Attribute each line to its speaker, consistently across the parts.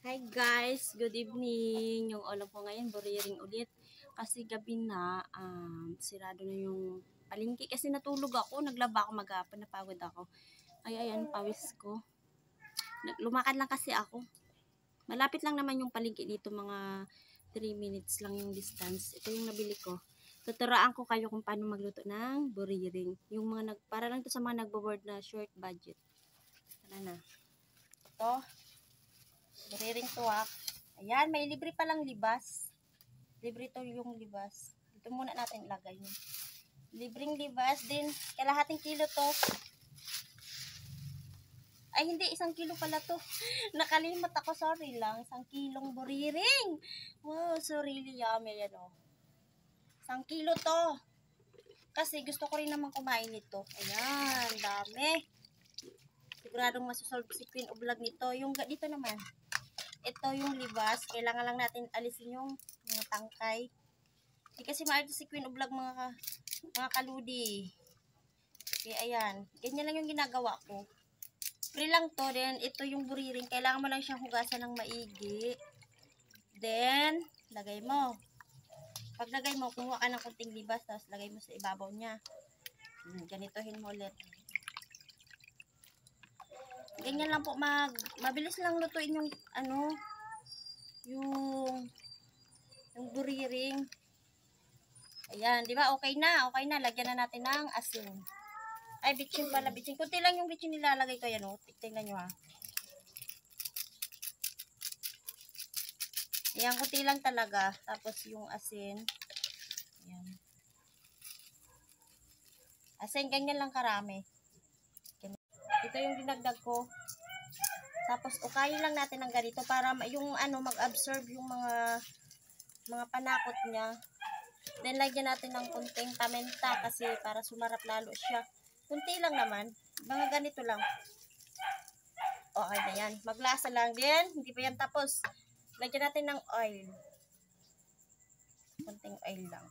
Speaker 1: Hi guys, good evening. Yung ulam ko ngayon, buriring ulit. Kasi gabi na, sirado na yung palengke. Kasi natulog ako, naglaba ako maghapon, napagod ako. Ay, ayan, pawis ko. Lumakad lang kasi ako. Malapit lang naman yung palengke dito, mga 3 minutes lang yung distance. Ito yung nabili ko. Tuturaan ko kayo kung paano magluto ng buriring. Yung mga para lang to sa mga nagbo-board na short budget. Ano na. Ito. Buriring to Ayan, may libre palang libas. Libre to yung libas. Dito muna natin ilagay yun. Libreng libas din. Kalahating kilo to. Ay, hindi. 1 kilo pala to. Nakalimot ako. Sorry lang. 1 kilong buriring. Wow, so really yummy. Yan o. 1 kilo to. Kasi gusto ko rin naman kumain nito. Ayan, dami. Siguradong masusolve si Queen of Vlog nito. Yung dito naman. Ito yung libas. Kailangan lang natin alisin yung mga tangkay. Hindi kasi maayos si Queen of Vlog mga kaludi. Okay, ayan. Ganyan lang yung ginagawa ko. Free lang to. Then, ito yung buriring. Kailangan mo lang siyang hugasan ng maigi. Then, lagay mo. Pag lagay mo, kumuha ka ng kunting libas. Tapos, lagay mo sa ibabaw niya. Ganitohin mo ulit. Ganyan lang po. Mabilis lang lutuin yung, yung buriring. Ayan, di ba? Okay na. Okay na. Lagyan na natin ng asin. Ay, bitchin pala. Bitchin. Kunti lang yung bitchin nilalagay ko. Yan o. Tingnan nyo ha. Ayan, kunti lang talaga. Tapos yung asin. Ayan. Asin, ganyan lang karami. Ito yung dinagdag ko. Tapos, ukayin lang natin ng ganito para yung mag-absorb yung mga panakot niya. Then, lagyan natin ng kunting paminta kasi para sumarap lalo siya. Kunti lang naman. Mga ganito lang. Okay na yan. Maglasa lang din. Hindi pa yan tapos. Lagyan natin ng oil. Kunting oil lang.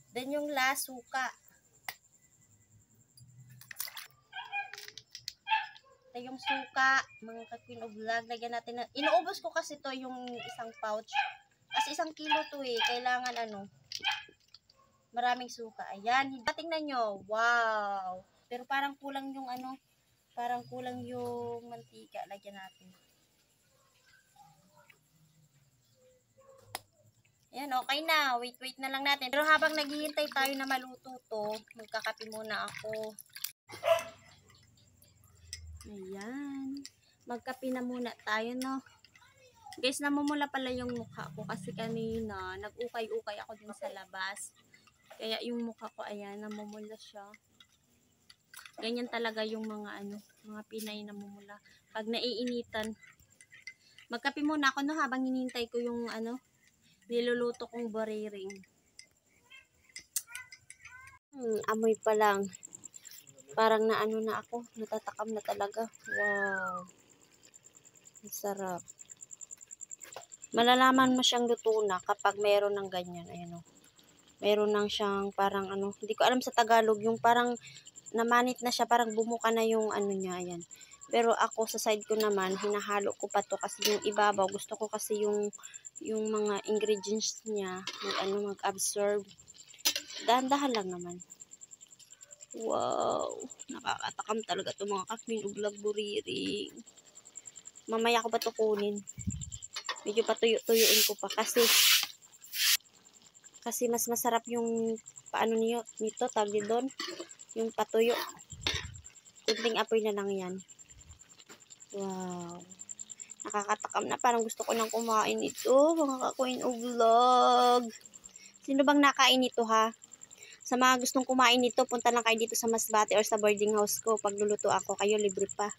Speaker 1: Then yung last, suka. Ito yung suka, mga ka-Queen of Vlog. Lagyan natin na, inuubos ko kasi to yung isang pouch. Kasi 1 kilo to eh. Kailangan maraming suka. Ayan, tingnan nyo. Wow. Pero parang kulang yung parang kulang yung mantika. Lagyan natin. Ayan, okay na. Wait na lang natin. Pero habang naghihintay tayo na maluto to, magkakape muna ako. Ayan. Magkape na muna tayo, no? Guys, namumula pala yung mukha ko kasi kanina nag-ukay-ukay ako dun sa labas. Kaya yung mukha ko, ayan, namumula siya. Ganyan talaga yung mga mga Pinay namumula. Pag naiinitan. Magkape muna ako, no, habang hinihintay ko yung niluluto kong buriring. Amoy pa lang. Parang na ako, natatakam na talaga. Wow. Masarap. Malalaman mo siyang luto na kapag meron ng ganyan. Ayan o. Meron nang siyang parang hindi ko alam sa Tagalog, yung parang namanit na siya, parang bumuka na yung niya. Ayan. Pero ako sa side ko naman, hinahalo ko pa to kasi yung ibabaw, gusto ko kasi yung mga ingredients niya mag-absorb. Dahan-dahan lang naman. Wow, nakakatakam talaga itong mga ka-Queen of Vlog buriring. Mamaya ko pa ito kunin. Medyo patuyo-tuyuin ko pa kasi mas masarap yung nito, tawag doon, yung patuyo. Kunting apoy na lang yan. Wow. Nakakatakam na. Parang gusto ko nang kumain ito, mga ka-Queen of Vlog. Sino bang nakain ito ha? Sa mga gustong kumain nito, punta lang kayo dito sa Masbate or sa boarding house ko. Pagluluto ako, kayo libre pa.